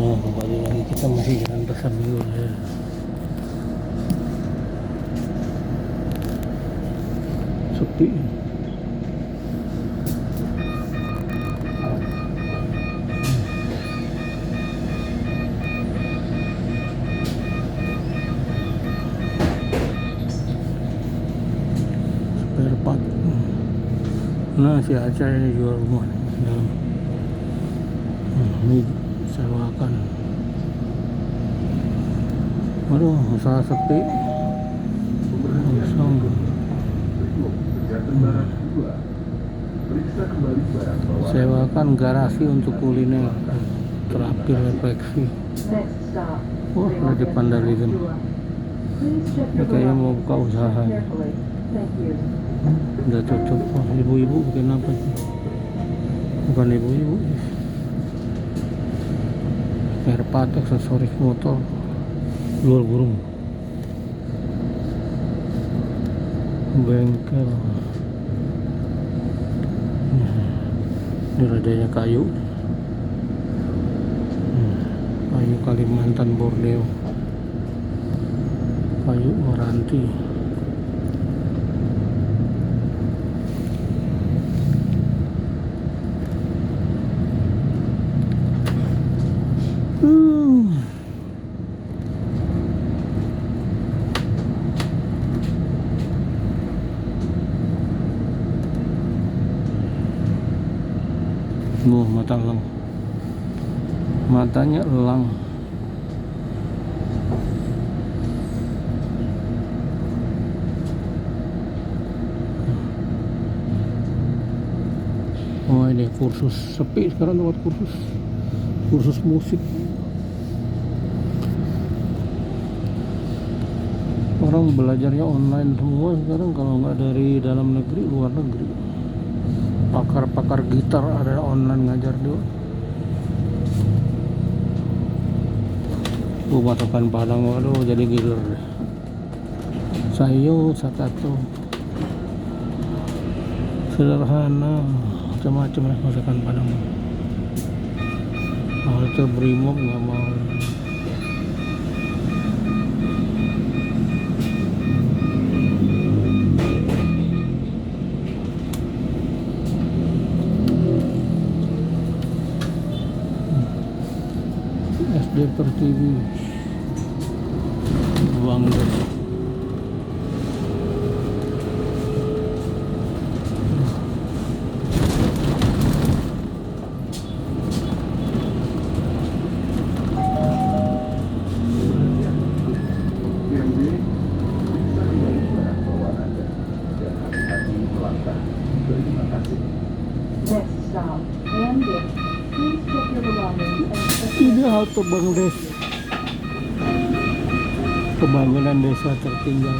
Nah, kembali lagi kita masih jalan sambil ya. Sepi. Spare part. Nah, si Aca ini jual rumah nih, dalam. Ini sewakan. Waduh, usaha sepi. Kosong. Sewakan garasi untuk kuliner. Terakhir refleksi. Wah, lagi vandalisme. Ini kayaknya mau buka usaha. Udah cocok. Oh, ibu-ibu bikin apa sih? Bukan ibu-ibu. Spare part, aksesoris motor, jual burung, bengkel. Ini rajanya kayu. Kayu Kalimantan Borneo, kayu Meranti. Mata elang, matanya elang. Oh, ini kursus sepi sekarang, tempat kursus musik. Orang belajarnya online semua sekarang, kalau nggak dari dalam negeri, luar negeri. Pakar-pakar gitar ada online ngajar juga. Masakan Padang, waduh, jadi giler deh. Sayur, sakato, sederhana, macam-macam ya masakan Padang. Halte Brimob nggak mau. SD Pertiwi, Bangga. Ini halte Bangdes, pembangunan desa tertinggal.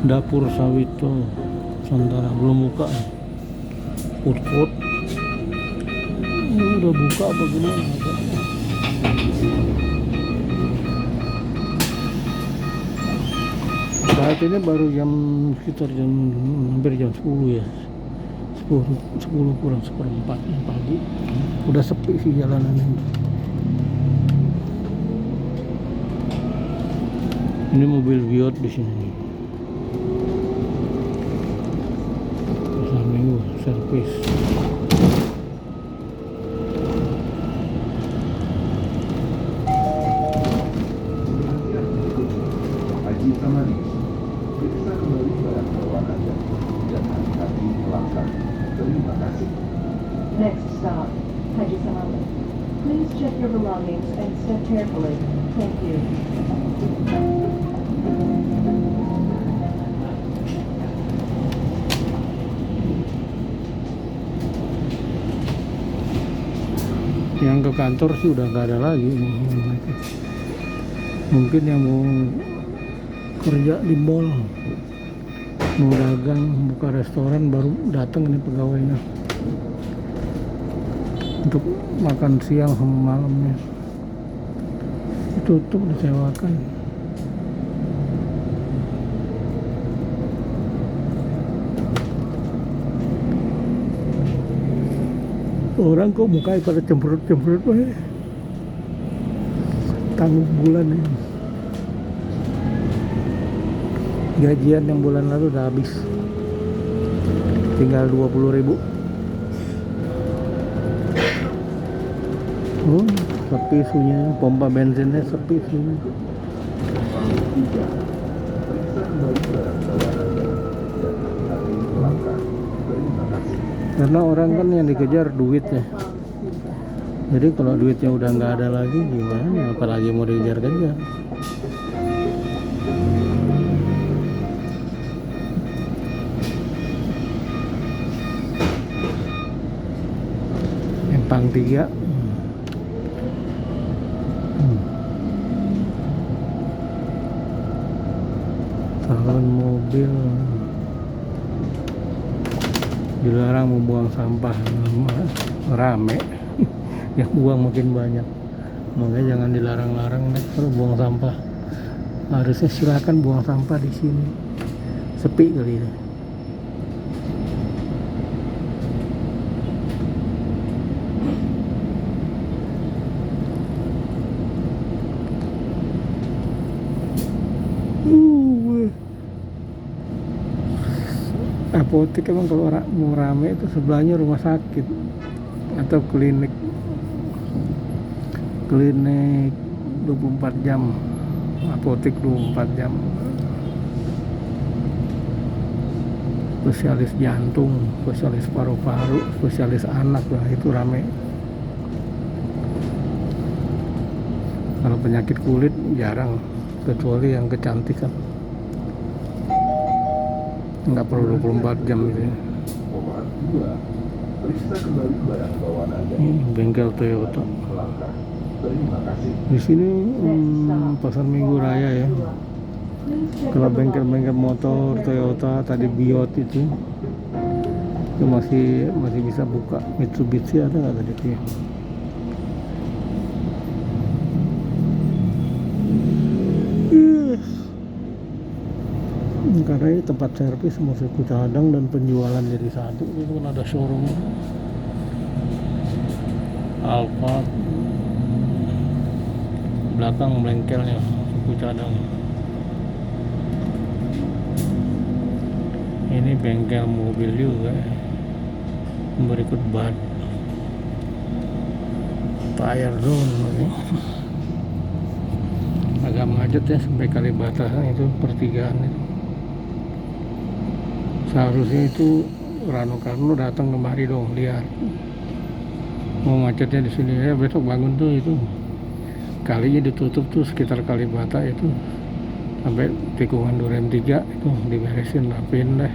Dapur Sawito Santara belum buka. Food court ini udah buka apa gimana? Saat ini baru sekitar hampir jam 10 ya. 10 kurang seperempat pagi. Udah sepi sih jalanan ini. Ini mobil Viot di sini. Servis. Haji Samadi, periksa kembali barang bawaan Anda dan hati-hati melangkah. Terima kasih. Next stop, Haji Samadi. Please check your belongings and step carefully. Thank you. Yang ke kantor sih udah nggak ada lagi. Mungkin yang mau kerja di mall, mau dagang, buka restoran, baru datang nih pegawainya untuk makan siang sama malamnya. Tutup, disewakan. Orang kok mukanya pada cemberut-cemberut, tanggung bulan ini. Gajian yang bulan lalu udah habis, tinggal 20.000. Oh, sepi isunya, pompa bensinnya sepi isunya. Karena orang kan yang dikejar duit ya. Jadi kalau duitnya udah nggak ada lagi gimana, apalagi mau dikejar-kejar. Empang 3. Salon mobil dilarang membuang sampah, rame. Yang buang makin banyak, makanya jangan dilarang-larang deh kalau buang sampah. Harusnya silakan buang sampah di sini, sepi kali ya. Apotek emang kalau mau rame itu sebelahnya rumah sakit atau klinik 24 jam, apotek 24 jam, spesialis jantung, spesialis paru-paru, spesialis anak lah, itu rame. Kalau penyakit kulit jarang, kecuali yang kecantikan, nggak perlu 24 jam gitu ya. Bengkel Toyota. Di sini pasar Minggu Raya ya. Kalau bengkel-bengkel motor Toyota tadi Biot itu masih bisa buka. Mitsubishi ada nggak tadi tuh ya? Karena ini tempat servis motorku cadang dan penjualan jadi satu. Itu kan ada showroom Alphard, belakang bengkelnya suku cadang. Ini bengkel mobil juga ya. Berikut ban, tire zone. Agak macet ya sampai Kalibata, itu pertigaan itu. Seharusnya itu Rano Karno datang kemari dong, lihat mau macetnya di sini ya. Besok bangun tuh itu kalinya ditutup tuh sekitar Kalibata itu sampai tikungan Duren 3 itu diberesin, rapiin deh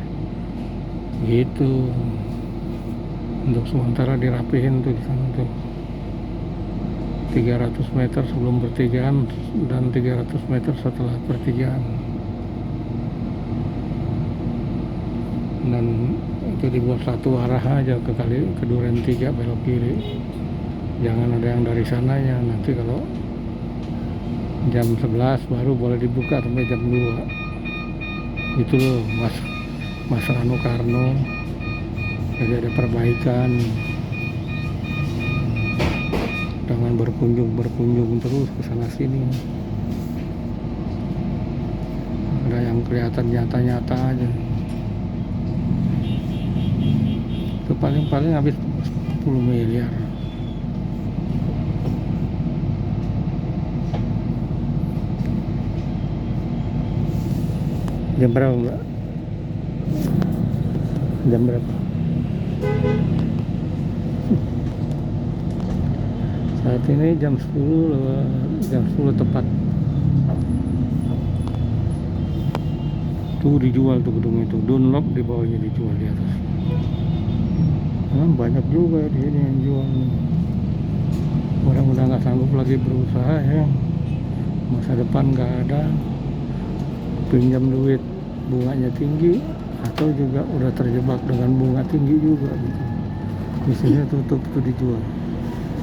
gitu. Untuk sementara dirapihin tuh di sana tuh 300 meter sebelum pertigaan dan 300 meter setelah pertigaan. Dan itu dibuat satu arah aja ke Duren 3 belok kiri, jangan ada yang dari sananya. Nanti kalau jam 11 baru boleh dibuka sampai jam 2 itu loh Mas Rano Karno. Jadi ada perbaikan, jangan berkunjung terus ke sana sini. Ada yang kelihatan nyata-nyata aja. Itu paling habis 10 miliar. Jam berapa Mbak? Jam berapa? Saat ini jam 10 tepat. Tuh dijual tuh gedung itu, Dunlop di bawahnya dijual di atas. Banyak juga di sini yang jual. Orang udah nggak sanggup lagi berusaha ya, masa depan nggak ada. pinjam duit bunganya tinggi, atau juga udah terjebak dengan bunga tinggi juga gitu. Bisnisnya tutup tuh, dijual,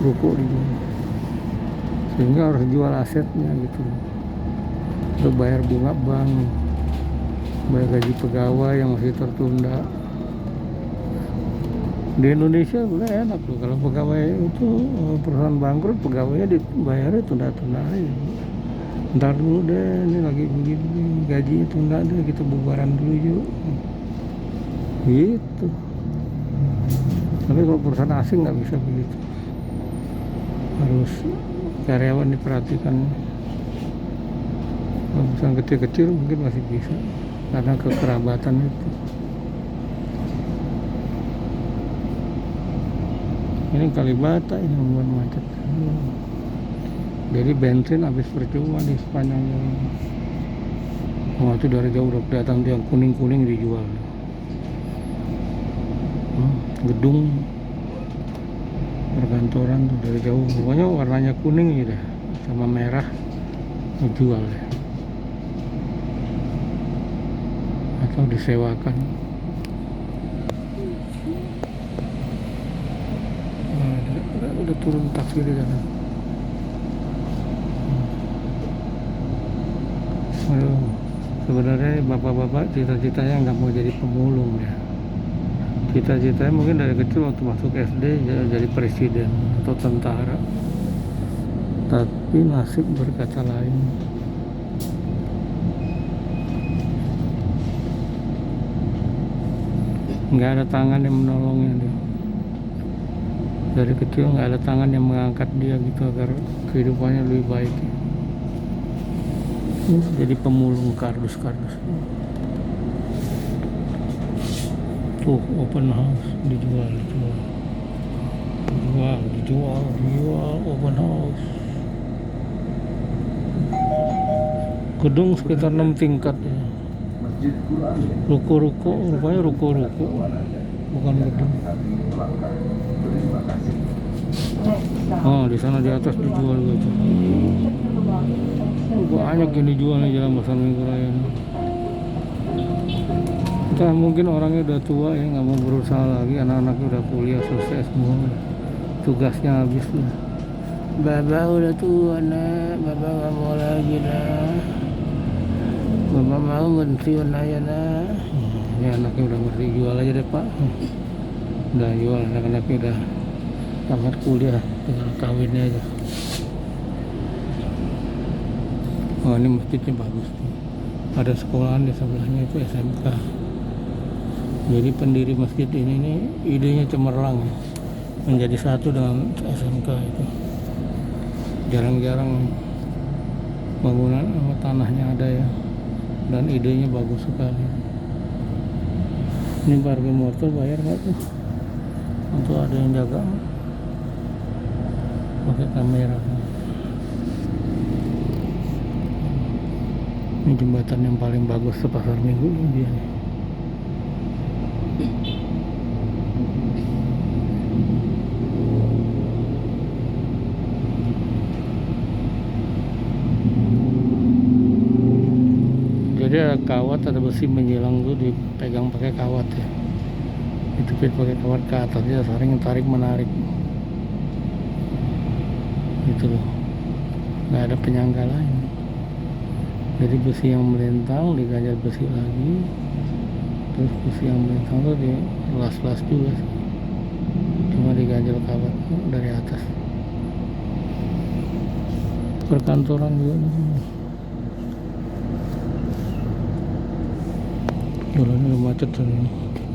ruko dijual, sehingga harus jual asetnya gitu untuk bayar bunga bank, bayar gaji pegawai yang masih tertunda. Di Indonesia udah enak tuh, kalau pegawai itu perusahaan bangkrut, pegawainya dibayarnya tunda-tunda aja. Ntar dulu deh, ini lagi begini, gajinya tunda deh, kita bubaran dulu yuk gitu. Tapi kalau perusahaan asing nggak bisa begitu, harus karyawan diperhatikan. Kalau perusahaan kecil-kecil mungkin masih bisa karena kekerabatan itu. Ini Kalibata ini membuat macet. Jadi bensin habis percuma di sepanjang jalan. Oh, itu dari jauh udah kelihatan tuh yang kuning-kuning dijual. Gedung perkantoran tuh dari jauh, pokoknya warnanya kuning gitu sama merah, dijual ya, atau disewakan. Udah turun taksi di sana. Aduh, sebenarnya bapak-bapak cita-citanya nggak mau jadi pemulung ya. Cita-citanya mungkin dari kecil waktu masuk SD jadi presiden atau tentara. Tapi nasib berkata lain. Nggak ada tangan yang menolongnya dia. Dari kecil nggak ada tangan yang mengangkat dia gitu agar kehidupannya lebih baik. Jadi pemulung kardus-kardus. Tuh open house dijual open house. Gedung sekitar 6 tingkat ya. Ruko-ruko, rupanya ruko-ruko, bukan gedung. Oh, di sana di atas dijual gitu. Banyak yang dijual di Jalan Pasar Minggu Raya ini. Entah mungkin orangnya udah tua ya, nggak mau berusaha lagi, anak-anaknya udah kuliah selesai semua, tugasnya habis tuh. Bapak udah tua nak, bapak nggak mau lagi nak, bapak mau pensiun aja nak. Ini anaknya udah ngerti, jual aja deh pak. Udah jual, anak-anaknya udah tamat kuliah, tinggal kawinnya aja. Oh, ini masjidnya bagus tuh. Ada sekolahan di sebelahnya itu SMK. Jadi pendiri masjid ini nih idenya cemerlang menjadi satu dengan SMK itu. Jarang-jarang bangunan tanahnya ada ya, dan idenya bagus sekali. Ini parkir motor bayar nggak tuh? Untuk ada yang jaga pakai kamera. Ini jembatan yang paling bagus di Pasar Minggu ini dia nih. Jadi ada kawat, ada besi menyilang tuh, dipegang pakai kawat ya. Dijepit pakai kawat ke atas, dia saring tarik menarik. Gitu loh. Nggak ada penyangga lain. Jadi besi yang melintang diganjal besi lagi, terus besi yang melintang tuh di las-las juga, cuma diganjal kawat dari atas. Perkantoran juga nih. Jalannya udah macet tuh,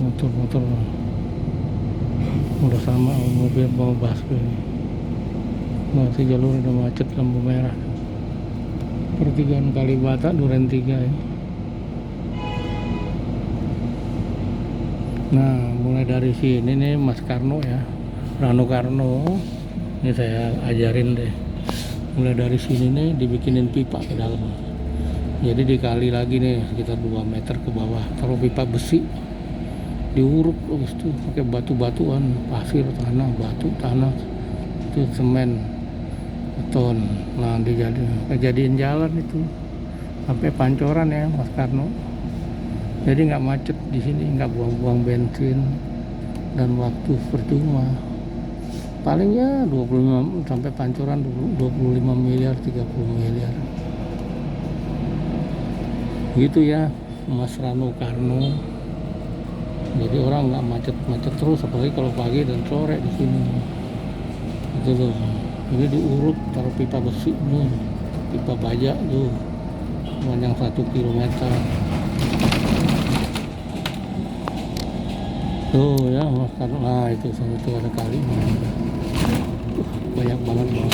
motor-motor udah sama mobil bawa busway. Masih jalur udah macet, lampu merah. Pertigaan Kalibata Duren 3 ya. Nah, mulai dari sini nih Mas Karno ya, Rano Karno, ini saya ajarin deh. Mulai dari sini nih dibikinin pipa ke dalam. Jadi dikali lagi nih sekitar 2 meter ke bawah, taruh pipa besi, diuruk terus tuh pakai batu-batuan, pasir, tanah, batu, tanah, itu semen, beton. Nah, dijadiin jalan itu sampai Pancoran ya Mas Karno. Jadi nggak macet di sini, nggak buang-buang bensin dan waktu percuma. Paling ya 25 sampai Pancoran 25 miliar 30 miliar gitu ya Mas Rano Karno. Jadi orang nggak macet-macet terus, apalagi kalau pagi dan sore di sini. Itu loh. Ini diurut taruh pipa besi tuh, pipa baja tuh, panjang 1 kilometer. Tuh ya Mas Karno. Nah itu ada kali. Banyak banget bang.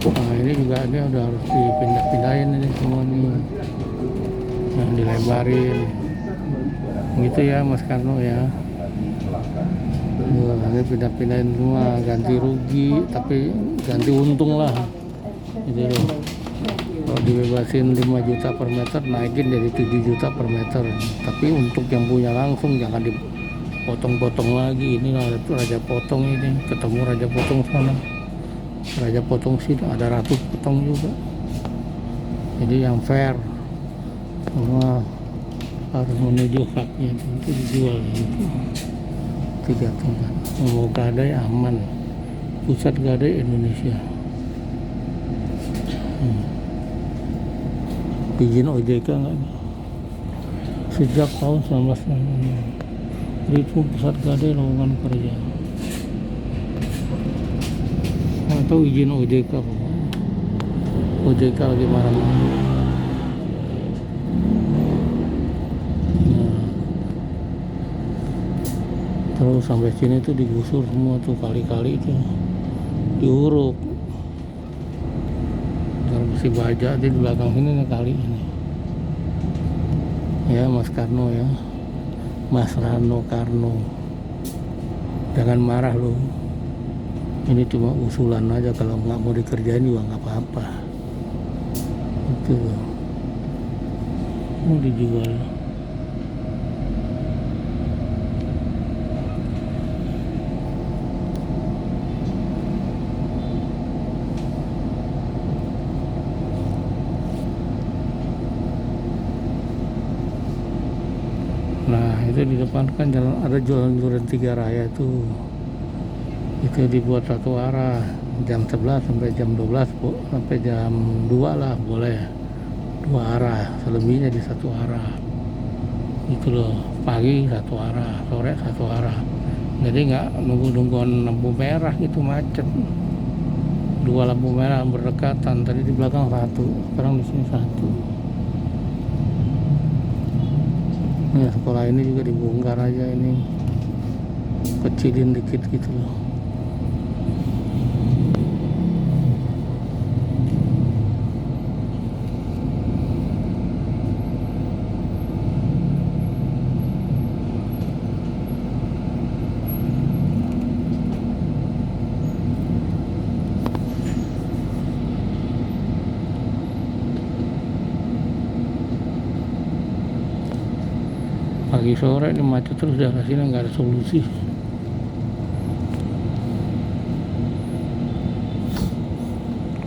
Nah ini juga ini udah harus dipindah-pindahin ini semua nih. Nah dilebarin. Gitu ya Mas Karno ya. Ini pindah-pindahin semua, ganti rugi tapi ganti untung lah. Gitu loh. Kalau dibebasin 5 juta per meter, naikin jadi 7 juta per meter. Tapi untuk yang punya langsung jangan dipotong-potong lagi. Ini Raja Potong ini, ketemu Raja Potong sana. Raja Potong sih ada Ratu Potong juga. Jadi yang fair semua harus menuju haknya itu dijual gitu. 3 tempat. Mau gadai aman. Pusat Gadai Indonesia. Izin OJK nggak? Sejak tahun 1996. Itu Pusat Gadai Lowongan Kerja. Atau izin OJK pokoknya. OJK lagi marah-marah. Terus sampai sini tuh digusur semua tuh, kali-kali itu diuruk. Dan masih baja di belakang sini nih kali ini. Ya Mas Karno ya, Mas Rano Karno. Jangan marah loh. Ini cuma usulan aja, kalau nggak mau dikerjain juga nggak apa-apa. Itu loh. Mau dijual. Nah itu di depan kan jalan, ada jalan Duren 3 Raya tuh. Itu dibuat satu arah jam 11 sampai jam 12 sampai jam 2 lah boleh 2 arah, selebihnya di satu arah. Itu loh, pagi satu arah, sore satu arah. Jadi nggak nunggu-nungguan lampu merah gitu macet. 2 lampu merah berdekatan, tadi di belakang satu, sekarang di sini satu. Nah, sekolah ini juga dibongkar aja, ini kecilin dikit gitu loh. Pagi sore ini macet terus, daerah sini nggak ada solusi.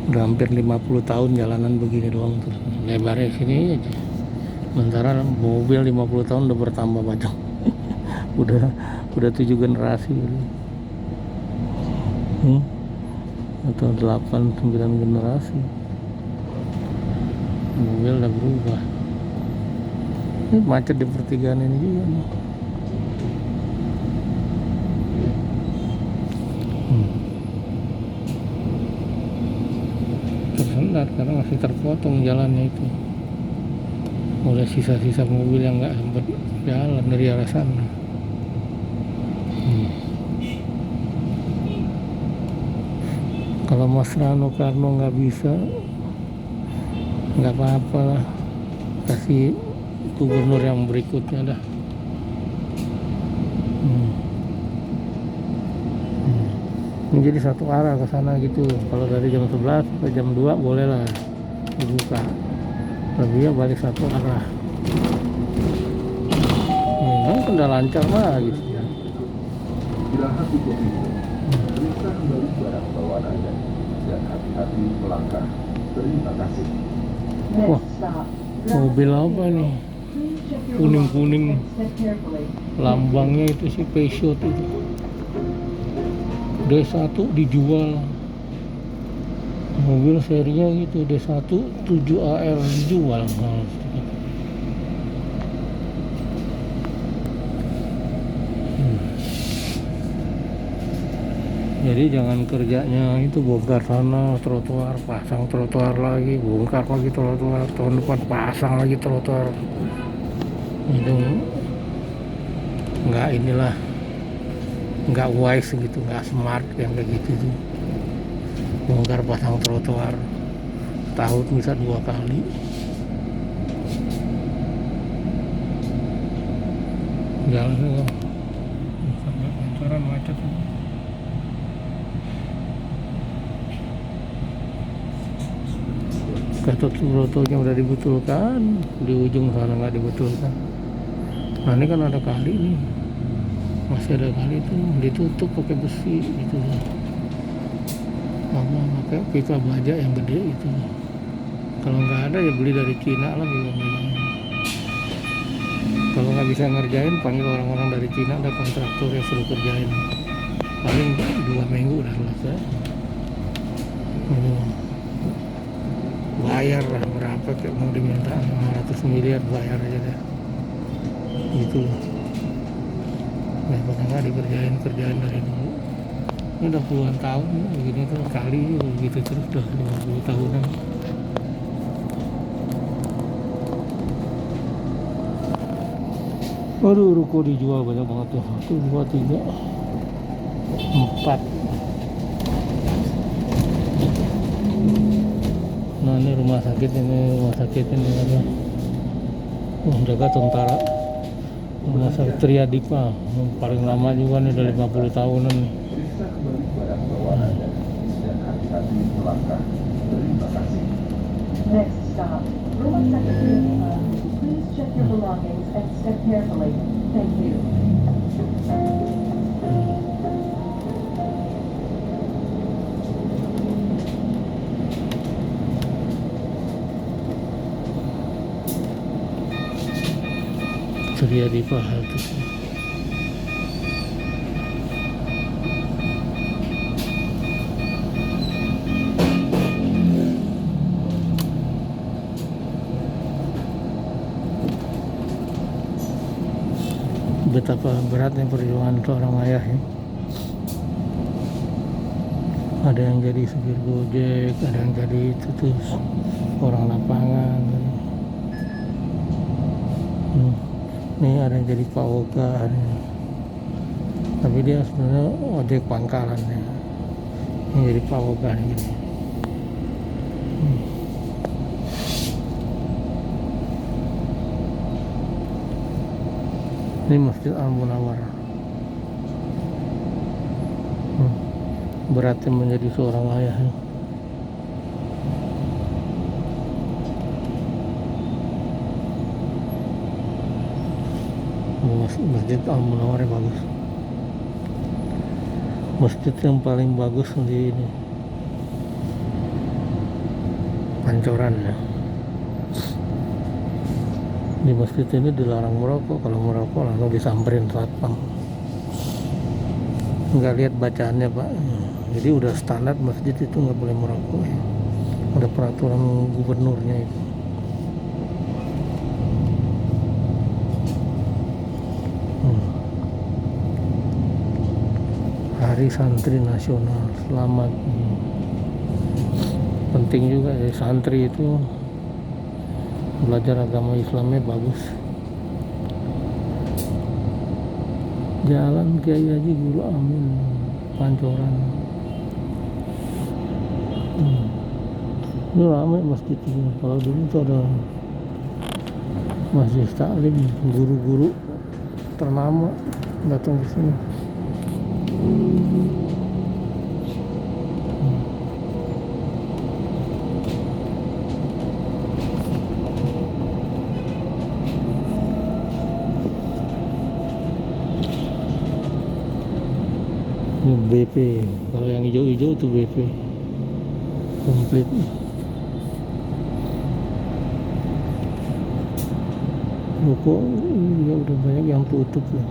Udah hampir 50 tahun jalanan begini doang terus. Lebarnya sini aja. Sementara mobil 50 tahun udah bertambah banyak. udah 7 generasi. Atau 8-9 generasi. Mobil udah berubah. Ini macet di pertigaan ini juga nih. Tersendat karena masih terpotong jalannya itu oleh sisa-sisa mobil yang nggak sempat jalan dari arah sana. Kalau Mas Rano Karno nggak bisa, nggak apa-apa lah, kasih gubernur yang berikutnya dah. Menjadi satu arah ke sana gitu. Kalau dari jam 11 sampai jam 2 boleh lah dibuka. Lebihnya balik satu arah. Kan udah lancar lah gitu ya. Bila hati kopimu, periksa kembali barang bawaan Anda dan hati-hati melangkah. Terima kasih. Next stop, Mobil apa nih? Please check your Kuning-kuning. belongings and step carefully. Lambangnya itu si Peugeot itu. D1 dijual. Mobil serinya gitu, D1 7AR dijual. Nah, jadi jangan kerjanya itu bongkar sana trotoar, pasang trotoar lagi, bongkar lagi trotoar, tahun depan pasang lagi trotoar. Itu nggak inilah, nggak wise gitu, nggak smart yang kayak gitu tuh. Bongkar pasang trotoar tahun bisa 2 kali. Jalan tuh sampai Pancoran macet. Kata trotoarnya udah dibetulkan, di ujung sana nggak dibetulkan. Nah ini kan ada kali nih, masih ada kali itu ditutup pakai besi gitu. Apa pakai pipa baja yang gede itu. Kalau nggak ada ya beli dari Cina lah pipa bajanya. Kalau nggak bisa ngerjain, panggil orang-orang dari Cina, ada kontraktor yang suruh kerjain. Paling 2 minggu udah selesai. Bayar lah berapa, kayak mau diminta 500 miliar bayar aja deh. Gitu loh. Nah, pernah nggak kerjain dari dulu. Ini udah puluhan tahun begini tuh, kali gitu terus udah 50 tahunan. Aduh, ruko dijual banyak banget tuh. 1, 2, 3, 4. Nah ini rumah sakit ini apa? Jaga tentara. Rumah sakit Triadipa, paling lama juga nih, udah 50 tahunan nih. Periksa kembali barang bawaan Anda dan hati-hati melangkah. Terima kasih. Next stop, Rumah Sakit Triadipa. Please check your belongings and step carefully. Thank you. Triadipa itu. Betapa beratnya perjuangan seorang ayah ya. Ada yang jadi supir Gojek, ada yang jadi itu terus orang lapangan. Nih ada yang jadi Pak Oka, tapi dia sebenarnya ojek pangkalan ya. Ini jadi Pak Oka gitu. Ini Masjid Al-Munawwar. Beratnya menjadi seorang ayah ya. Masjid Al-Munawwar bagus. Masjid yang paling bagus di ini Pancoran ya. Di masjid ini dilarang merokok, kalau merokok langsung disamperin satpam. Nggak lihat bacaannya Pak. Jadi udah standar masjid itu nggak boleh merokok ya. Ada peraturan gubernurnya itu. Hari Santri Nasional, selamat. Penting juga ya, santri itu belajar agama Islamnya bagus. Jalan Kiai Haji Guru Amin, Pancoran. Ini ramai masjid ini. Kalau dulu itu ada masjid taklim, guru-guru ternama datang ke sini. Ini BP, kalau yang hijau-hijau itu BP komplit. Ruko ya udah banyak yang tutup ya.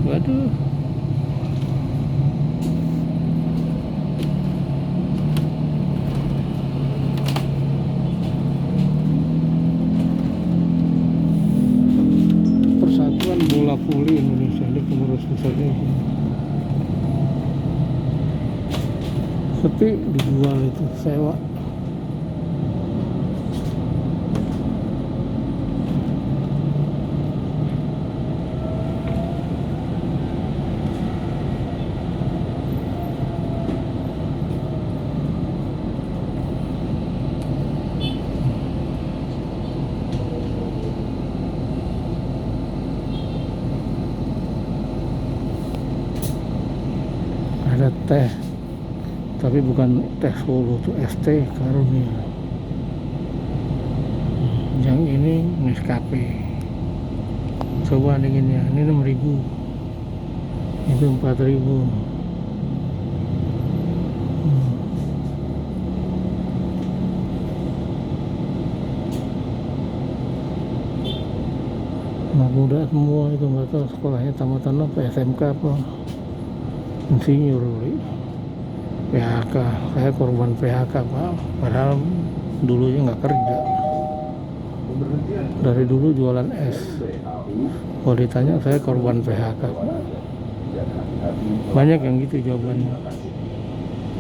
Waduh. Persatuan Bola Voli Indonesia ini pengurus pusatnya. Sepi, dijual itu, sewa. Ada teh, tapi bukan teh Solo, tuh ST Karunia. Yang ini Nescafe. Coba dinginnya, ini 6.000, itu 4.000. Anak muda semua itu, nggak tahu sekolahnya tamatan apa, SMK apa, insinyur kali. PHK, saya korban PHK Pak, padahal dulunya nggak kerja. Dari dulu jualan es. Kalau ditanya saya korban PHK Pak. Banyak yang gitu jawabannya.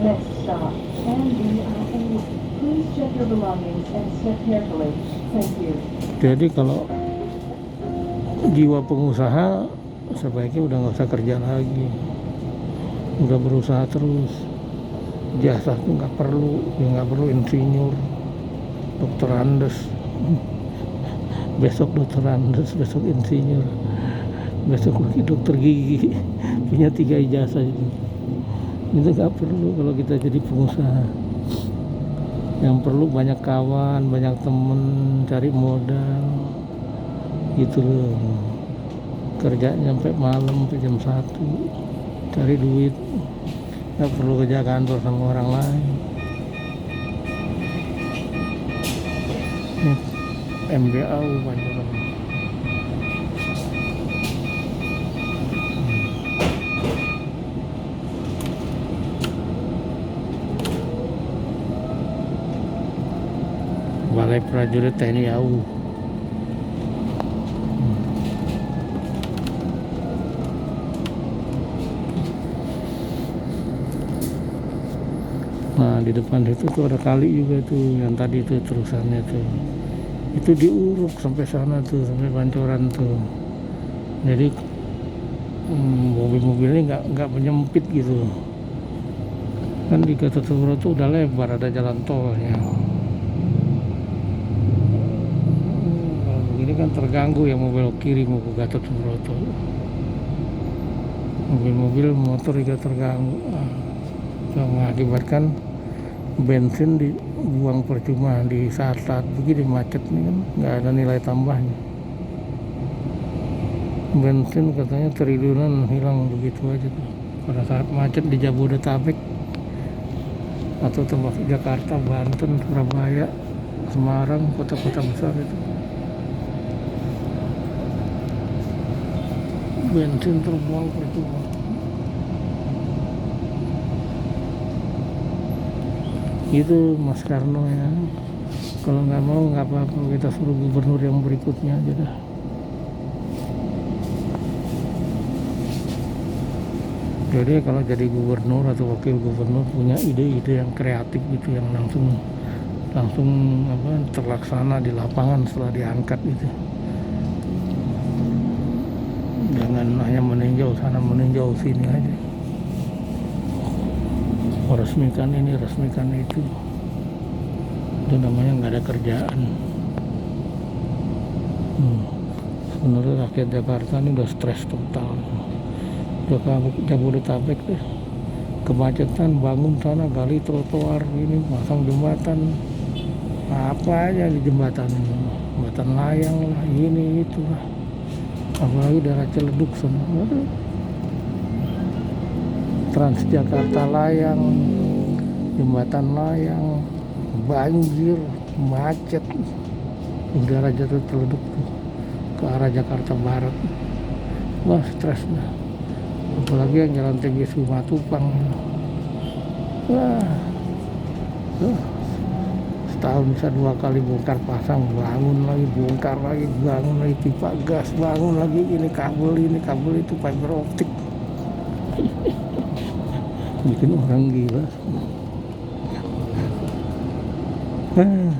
Next stop, MBIA. Please check your belongings and step carefully. Thank you. Jadi kalau jiwa pengusaha sebaiknya udah nggak usah kerja lagi, udah berusaha terus. Jasa tuh nggak perlu, ya nggak perlu insinyur, dokter Andes, besok dokter Andes, besok insinyur, besok lagi dokter gigi, punya 3 ijazah itu nggak perlu kalau kita jadi pengusaha. Yang perlu banyak kawan, banyak temen, cari modal gitu loh. Kerjanya sampai malam, sampai jam 1, cari duit. Nggak perlu kerja kantor sama orang lain. Ini MBAU Pancoran. Balai Prajurit TNI AU. Nah di depan itu tuh ada kali juga tuh, yang tadi tuh terusannya tuh, itu diuruk sampai sana tuh, sampai Pancoran tuh. Jadi mobil-mobilnya nggak menyempit gitu. Kan di Gatot Subroto udah lebar, ada jalan tolnya. Kalau begini kan terganggu yang mobil kiri mau ke Gatot Subroto. Mobil-mobil motor juga terganggu. Yang mengakibatkan bensin dibuang percuma di saat-saat begini macet nih kan, nggak ada nilai tambahnya. Bensin katanya triliunan hilang begitu aja tuh pada saat macet di Jabodetabek atau termasuk Jakarta, Banten, Surabaya, Semarang, kota-kota besar itu. Bensin terbuang percuma. Itu Mas Karno ya. Kalau nggak mau nggak apa-apa, kita suruh gubernur yang berikutnya aja dah. Jadi kalau jadi gubernur atau wakil gubernur punya ide-ide yang kreatif gitu, yang langsung apa terlaksana di lapangan setelah diangkat gitu. Jangan hanya meninjau sana meninjau sini aja. Resmikan ini, resmikan itu namanya nggak ada kerjaan. Sebenarnya rakyat Jakarta ini udah stres total. Jabodetabek deh, kemacetan, bangun sana, gali trotoar, ini pasang jembatan, apa aja di jembatan ini, jembatan layang lah, ini itu lah, apalagi daerah Ciledug sana. Transjakarta layang, jembatan layang, banjir, macet, udara jatuh celeduk ke arah Jakarta Barat. Wah, stres dah. Apalagi yang jalan TGS Matupang. Wah, setahun bisa 2 kali bongkar pasang, bangun lagi, bongkar lagi, bangun lagi, pipa gas, bangun lagi, ini kabel itu fiber optik. Bikin orang gila.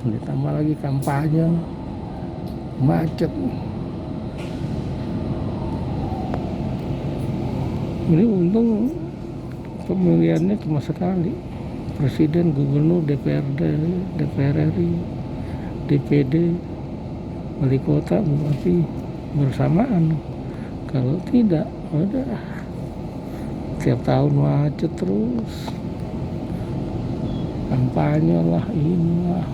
Ditambah lagi kampanye, macet. Ini untung pemilihannya cuma sekali, presiden, gubernur, DPRD, DPR RI, DPD, wali kota, bupati bersamaan. Kalau tidak, udah tiap tahun macet terus, kampanye lah, inilah,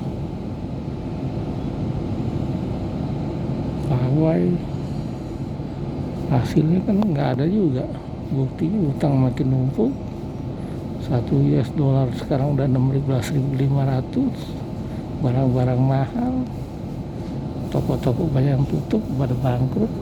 pawai, hasilnya kan nggak ada juga. Buktinya utang makin numpuk. 1 US dollar sekarang udah 16.500. Barang-barang mahal, toko-toko banyak yang tutup, pada bangkrut.